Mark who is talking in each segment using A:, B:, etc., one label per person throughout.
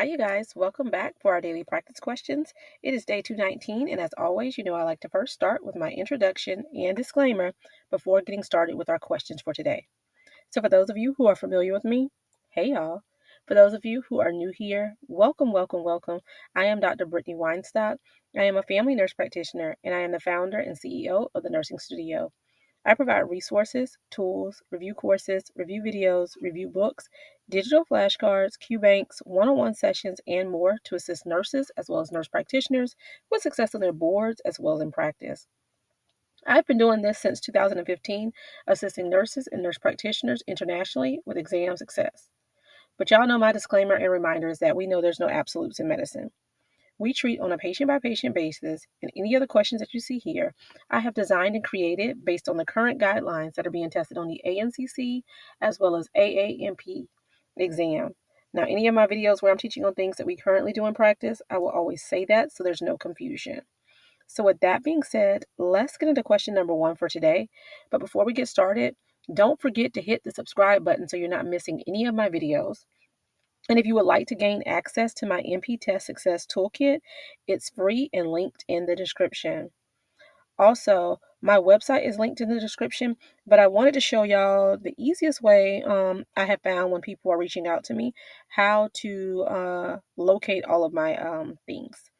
A: you guys. Welcome back for our daily practice questions. It is day 219, and as always, I like to first start with my introduction and disclaimer before getting started with our questions for today. So for those of you who are familiar with me, hey y'all. For those of you who are new here, welcome, welcome, welcome. I am Dr. Brittany Weinstock. I am a family nurse practitioner, and I am the founder and CEO of the Nursing Studio. I provide resources, tools, review courses, review videos, review books, digital flashcards, Q banks, one-on-one sessions, and more to assist nurses as well as nurse practitioners with success on their boards as well as in practice. I've been doing this since 2015, assisting nurses and nurse practitioners internationally with exam success. But y'all know my disclaimer and reminder is that we know there's no absolutes in medicine. We treat on a patient-by-patient basis, and any other questions that you see here, I have designed and created based on the current guidelines that are being tested on the ANCC as well as AANP exam. Now, any of my videos where I'm teaching on things that we currently do in practice, I will always say that so there's no confusion. So with that being said, let's get into question number 1 for today. But before we get started, don't forget to hit the subscribe button so you're not missing any of my videos. And if you would like to gain access to my NP Test Success Toolkit, it's free and linked in the description. Also, my website is linked in the description, but I wanted to show y'all the easiest way I have found when people are reaching out to me, how to locate all of my things.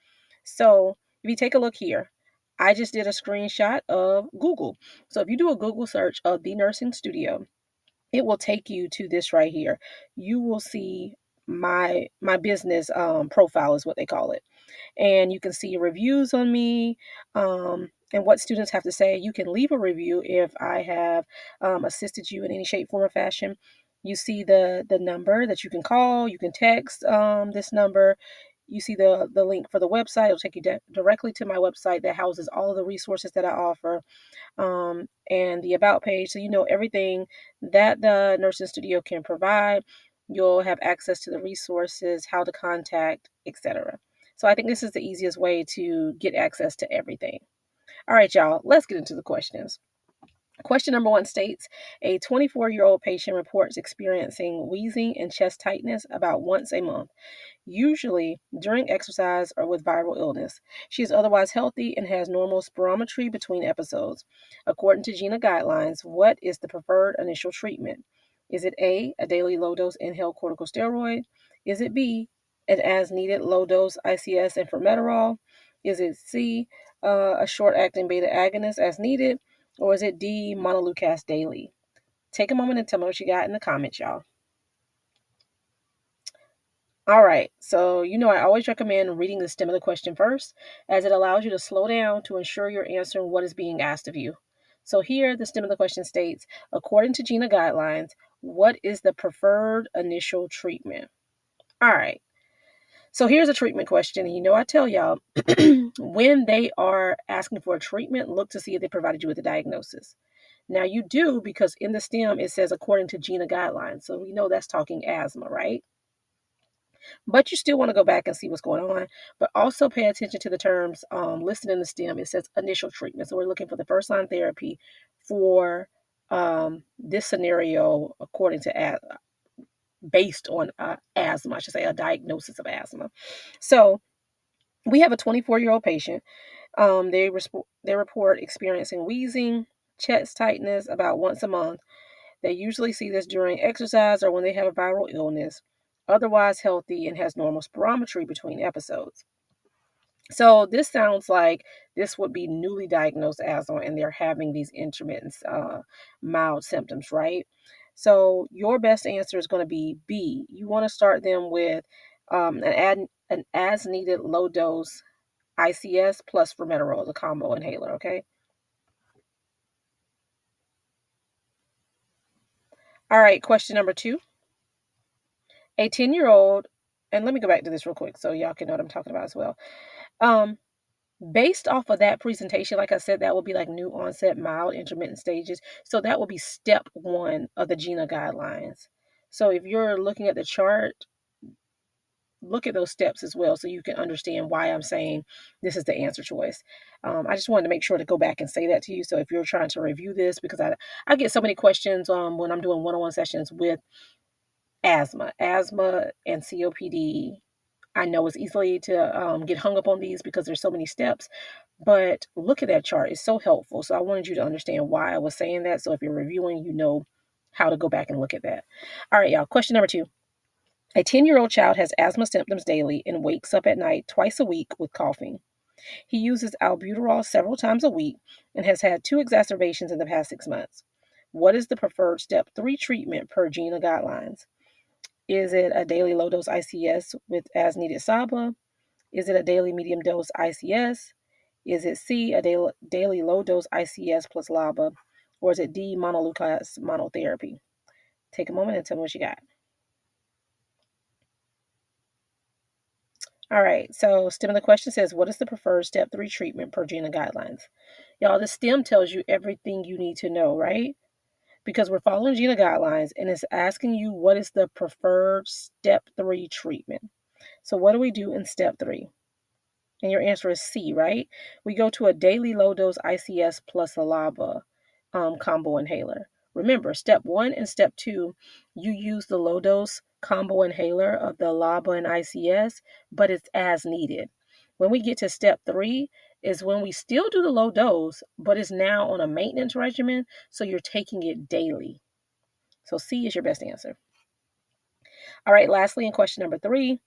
A: So if you take a look here, I just did a screenshot of Google. So if you do a Google search of the Nursing Studio, it will take you to this right here. You will see my business profile is what they call it, and you can see reviews on me, and what students have to say. You can leave a review if I have assisted you in any shape, form, or fashion. You see the number that you can call. You can text this number. You see the link for the website. It'll take you directly to my website that houses all of the resources that I offer, and the about page, so you know everything that the nursing studio can provide. You'll have access to the resources, how to contact, etc. So I think this is the easiest way to get access to everything. All right, y'all, let's get into the questions. Question number 1 states, a 24-year-old patient reports experiencing wheezing and chest tightness about once a month, usually during exercise or with viral illness. She is otherwise healthy and has normal spirometry between episodes. According to GINA guidelines, what is the preferred initial treatment? Is it A, a daily low-dose inhaled corticosteroid? Is it B, an as-needed low-dose ICS and formoterol? Is it C, a short-acting beta agonist as needed? Or is it D, montelukast daily? Take a moment and tell me what you got in the comments, y'all. All right, so I always recommend reading the stem of the question first, as it allows you to slow down to ensure you're answering what is being asked of you. So here, the stem of the question states, according to GINA guidelines, what is the preferred initial treatment? All right, so here's a treatment question. And I tell y'all, when they are asking for a treatment, look to see if they provided you with a diagnosis. Now you do, because in the stem, it says according to GINA guidelines. So we know that's talking asthma, right? But you still want to go back and see what's going on. But also pay attention to the terms listed in the stem. It says initial treatment. So we're looking for the first line therapy for this scenario according to based on asthma, I should say, a diagnosis of asthma. So we have a 24-year-old patient. They report experiencing wheezing, chest tightness about once a month. They usually see this during exercise or when they have a viral illness, otherwise healthy and has normal spirometry between episodes. So this sounds like this would be newly diagnosed asthma and they're having these intermittent mild symptoms, right? So your best answer is going to be B. You want to start them with an as-needed low-dose ICS plus formoterol, the combo inhaler, okay? All right, question number 2. A 10-year-old, and let me go back to this real quick so y'all can know what I'm talking about as well. Based off of that presentation, like I said, that will be like new onset, mild, intermittent stages. So that will be step 1 of the GINA guidelines. So if you're looking at the chart, look at those steps as well so you can understand why I'm saying this is the answer choice. I just wanted to make sure to go back and say that to you. So if you're trying to review this, because I get so many questions when I'm doing one-on-one sessions with asthma and COPD I know it's easily to get hung up on these because there's so many steps, but look at that chart. It's so helpful. So I wanted you to understand why I was saying that. So if you're reviewing, you know how to go back and look at that. All right, y'all. Question number 2. A 10-year-old child has asthma symptoms daily and wakes up at night twice a week with coughing. He uses albuterol several times a week and has had 2 exacerbations in the past 6 months. What is the preferred step 3 treatment per GINA guidelines? Is it a daily low dose ICS with as needed SABA? Is it a daily medium dose ICS? Is it C, a daily low dose ICS plus LABA? Or is it D, monoleucas monotherapy? Take a moment and tell me what you got. All right, so STEM of the question says, what is the preferred step 3 treatment per GINA guidelines? Y'all, the STEM tells you everything you need to know, right? Because we're following GINA guidelines and it's asking you what is the preferred step 3 treatment. So what do we do in step 3? And your answer is C, right? We go to a daily low dose ICS plus a LABA combo inhaler. Remember, step 1 and step 2, you use the low dose combo inhaler of the LABA and ICS, but it's as needed. When we get to step 3 is when we still do the low dose, but it's now on a maintenance regimen, so you're taking it daily. So C is your best answer. All right, lastly, in question number 3,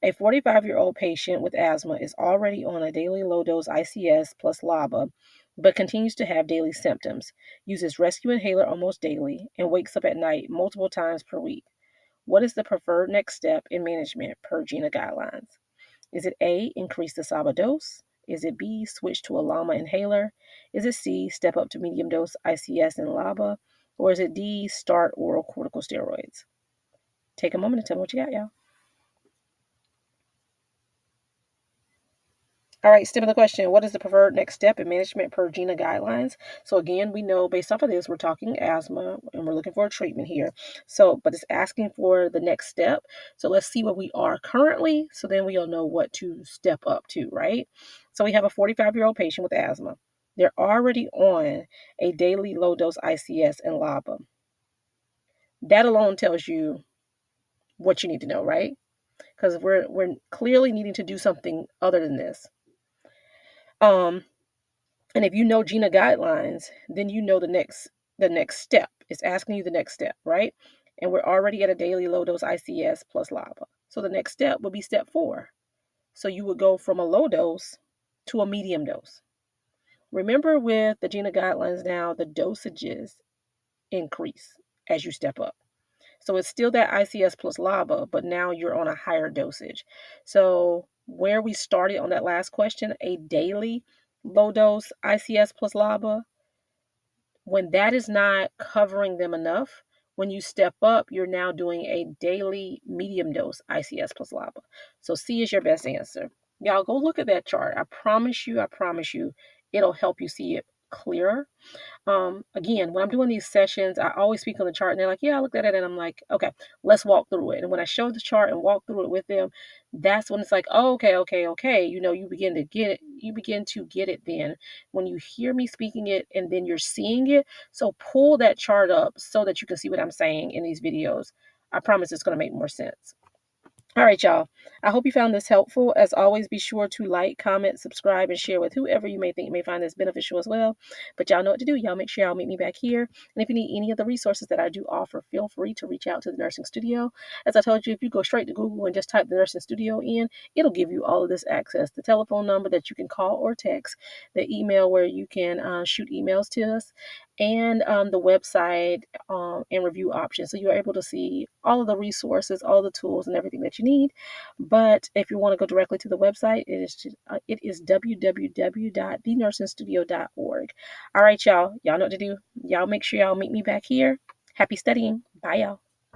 A: a 45-year-old patient with asthma is already on a daily low-dose ICS plus LABA, but continues to have daily symptoms, uses rescue inhaler almost daily, and wakes up at night multiple times per week. What is the preferred next step in management per GINA guidelines? Is it A, increase the SABA dose? Is it B, switch to a LAMA inhaler? Is it C, step up to medium dose ICS and LABA? Or is it D, start oral corticosteroids? Take a moment and tell me what you got, y'all. All right, STEM of the question. What is the preferred next step in management per GINA guidelines? So again, we know based off of this, we're talking asthma and we're looking for a treatment here. So, but it's asking for the next step. So let's see where we are currently. So then we'll know what to step up to, right? So we have a 45-year-old patient with asthma. They're already on a daily low dose ICS and LABA. That alone tells you what you need to know, right? Because we're clearly needing to do something other than this. And if you know GINA guidelines, then you know the next step. It's asking you the next step, right? And we're already at a daily low dose ICS plus LABA. So the next step would be step 4. So you would go from a low dose to a medium dose. Remember with the GINA guidelines now, the dosages increase as you step up. So it's still that ICS plus LABA, but now you're on a higher dosage. So where we started on that last question, a daily low dose ICS plus LABA, when that is not covering them enough, when you step up, you're now doing a daily medium dose ICS plus LABA. So C is your best answer. Y'all go look at that chart. I promise you, it'll help you see it clearer. Again, when I'm doing these sessions, I always speak on the chart and they're like, yeah, I looked at it and I'm like, okay, let's walk through it. And when I show the chart and walk through it with them, that's when it's like, oh, okay. You begin to get it. You begin to get it then when you hear me speaking it and then you're seeing it. So pull that chart up so that you can see what I'm saying in these videos. I promise it's going to make more sense. All right, y'all. I hope you found this helpful. As always, be sure to like, comment, subscribe, and share with whoever you may think may find this beneficial as well. But y'all know what to do. Y'all make sure y'all meet me back here. And if you need any of the resources that I do offer, feel free to reach out to the Nursing Studio. As I told you, if you go straight to Google and just type the Nursing Studio in, it'll give you all of this access. The telephone number that you can call or text, the email where you can shoot emails to us, and the website and review options. So you're able to see all of the resources, all the tools, and everything that you need. But if you want to go directly to the website, it is www.thenursingstudio.org. All right, y'all. Y'all know what to do. Y'all make sure y'all meet me back here. Happy studying. Bye, y'all.